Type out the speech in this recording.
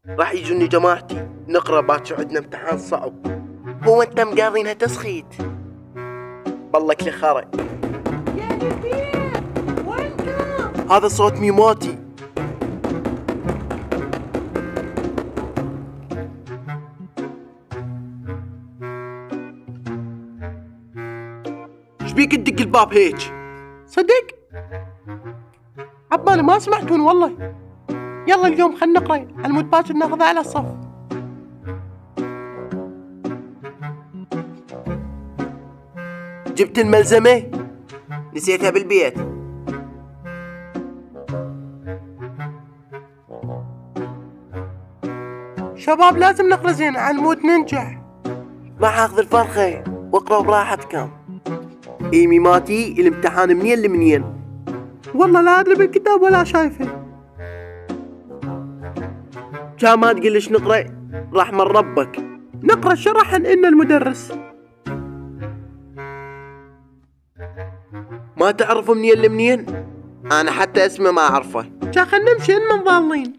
راح يجوني جماعتي نقرا باكر عندنا امتحان صعب. هو انت مقاضينها تسخيت؟ بالله كلي خرا. يا كبير وينكم؟ هذا صوت ميماتي. شبيك تدق الباب هيك؟ صدق؟ عبالي ما سمعتون والله. يلا اليوم خلنا نقرا، المود باكر ناخذها على الصف. جبت الملزمة؟ نسيتها بالبيت. شباب لازم نقرا زين على المود ننجح. ما حاخذ الفرخة واقرا براحتكم. اي ميماتي الامتحان منين لمنين؟ والله لا ادري بالكتاب ولا شايفه. كان ما تقول ليش نقرا؟ رحم ربك. نقرا شرحا ان المدرس. ما تعرفوا منين لمنين؟ انا حتى اسمه ما اعرفه. جا خلنا نمشي من ضالين.